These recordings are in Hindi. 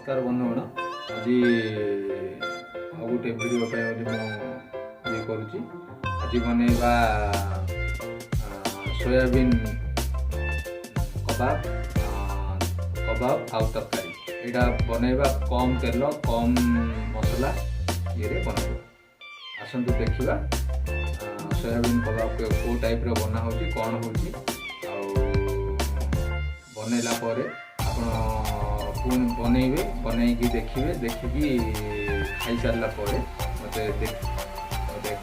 नमस्कार बंधुगण आज गोटे वीडियो ये करुँची आज बनैबा सोयाबीन कबाब आउ तरकारी यहाँ बनैबा कम तेल कम मसला ये बनैबा आसतु देखा सोयाबीन कबाब को टाइप बना हो कौन हो बनैला आप पुणी बनइबे बनईकी देखिकी खाई सारा मत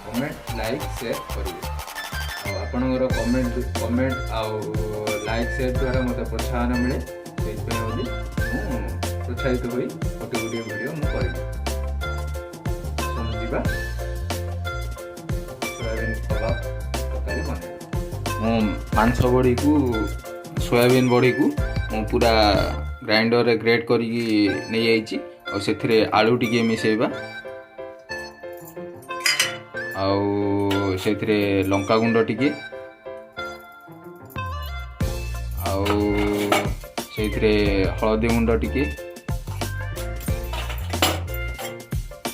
कमेंट लाइक शेयर करेंगे आपणकर कमेंट आउ लाइक शेयर द्वारा मत प्रोत्साहन मिले से प्रोत्साहित हो गोटे गोटे वीडियो मुझे समझा सोयाबीन कबाब तरकारी बन मांस बड़ी को सोयाबीन बड़ी को पूरा ग्राइंडर रे ग्रेट करिकी नहीं जाइए और से आलू टिके मिसेबा आउ से लंका गुंड टिके आउ से हलदी गुंड टिके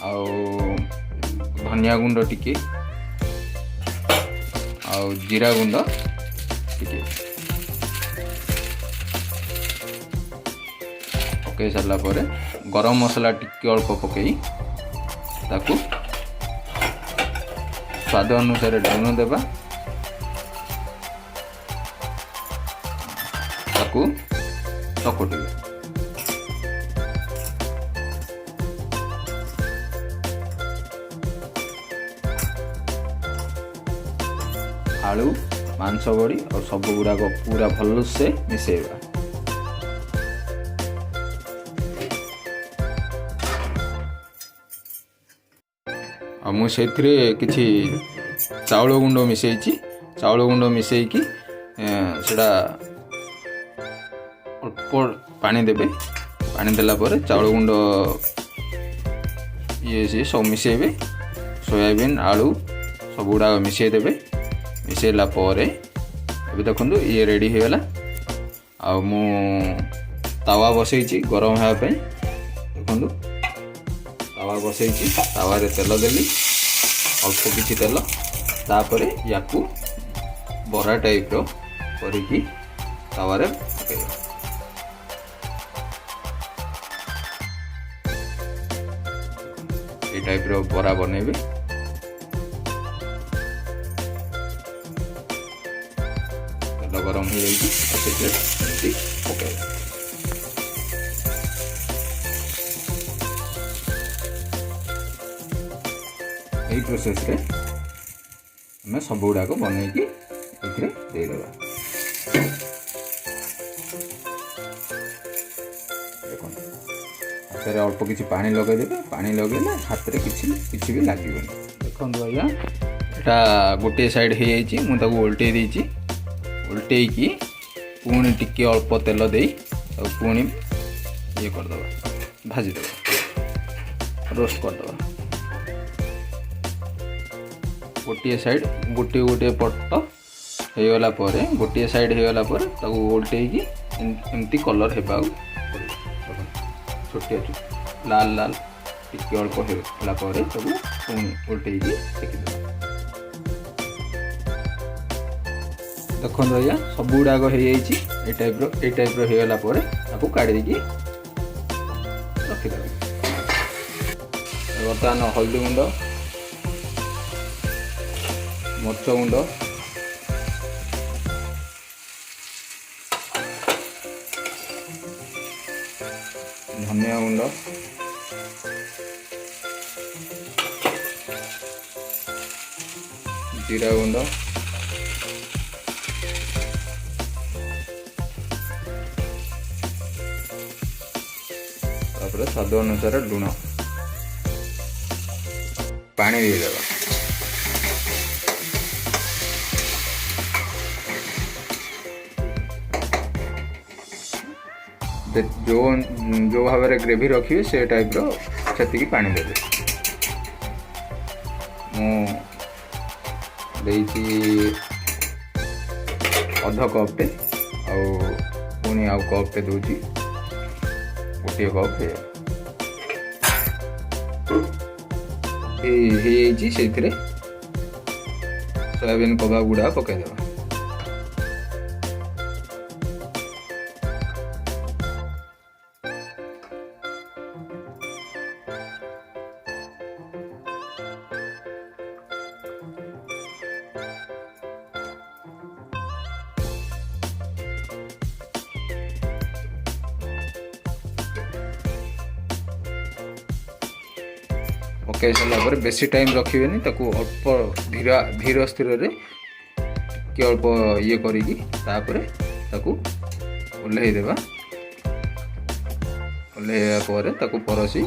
आउ धनिया गुंड टिके आउ जीरा गुंड टिके पकई सारा पर गरम मसला टिके अल्प पकई ताकू स्वाद अनुसार लुण देबा ताकू चकटिबा आलू मांस बड़ी और सब गुड़ाक पूरा भल से मिसेबा मुझे किसी चाउल गुंड मिसई चाउल गुंड मिसईकी सेटा अल्प पानी देबे पानी देला पर चाउल गुंड ये सब मिसेबे सोयाबीन आलू सब गुड़ा मिसई देबे मिसेला पर अभी देखो ये रेडी हो गला आ मु तावा बसई गरम होगापी देखो तावा बसई तावारे तेल देली अल्प किसी तेल तापर या बरा टाइप करिकी तावारे पकेइबा ये टाइप बरा बनइबे तेल गरम हो जाइए पकेइबा यही प्रोसेस रे हमें सब गुड़ाक बनईकी देदेबा हाथ में अल्प किसी पानी लगेदेवे पानी लगेले हाथ में किसी भी लगे देखो आज्ञा यहाँ गोटे साइड हो मुझे उल्टे देती उल्टेकी पुणी टिके अल्प तेल दे पुणी ये करदे भाजीदेव रोस्ट करदे गोटे साइड गोटे गोटे पट होगला गोटे साइड होगला उल्टेकी एमती कलर होगा छोटिया लाल लाल टिके अल्प होगला सब पुणी उल्टेकी सेकिदेव देखो आज्ञा सब गुड़ाक हो टाइप होगला आपको काढ़ी रखिदे बर्तमान हल्दी गुंड मरच गुंड धनिया गुंड जीरा गुंड तापर स्वाद अनुसार लुण पानी देदेबा जो भाव में ग्रेवी रखिए से टाइप से पानी देवे मुझे अध कपटे पुणी आउ कपटे दूची गोटे कप ହେଇଯାଇଛି ସେଇଥିରେ ସୋୟାବିନ୍ କବାବ ଗୁଡ଼ା ପକାଇଦେବା। ପକାଇ ସାରିଲା ପରେ ବେଶୀ ଟାଇମ୍ ରଖିବେନି, ତାକୁ ଅଳ୍ପ ଧୀର ସ୍ଥିରରେ ଟିକେ ଅଳ୍ପ ଇଏ କରିକି ତାପରେ ତାକୁ ଓହ୍ଲାଇଦେବା। ଓହ୍ଲାଇବା ପରେ ତାକୁ ପରସି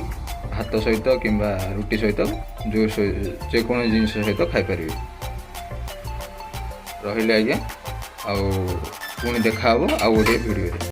ଭାତ ସହିତ କିମ୍ବା ରୁଟି ସହିତ ଯେକୌଣସି ଜିନିଷ ସହିତ ଖାଇପାରିବେ। ରହିଲେ ଆଜ୍ଞା, ଆଉ ପୁଣି ଦେଖା ହେବ ଆଉ ଗୋଟିଏ ଭିଡ଼ିଓରେ।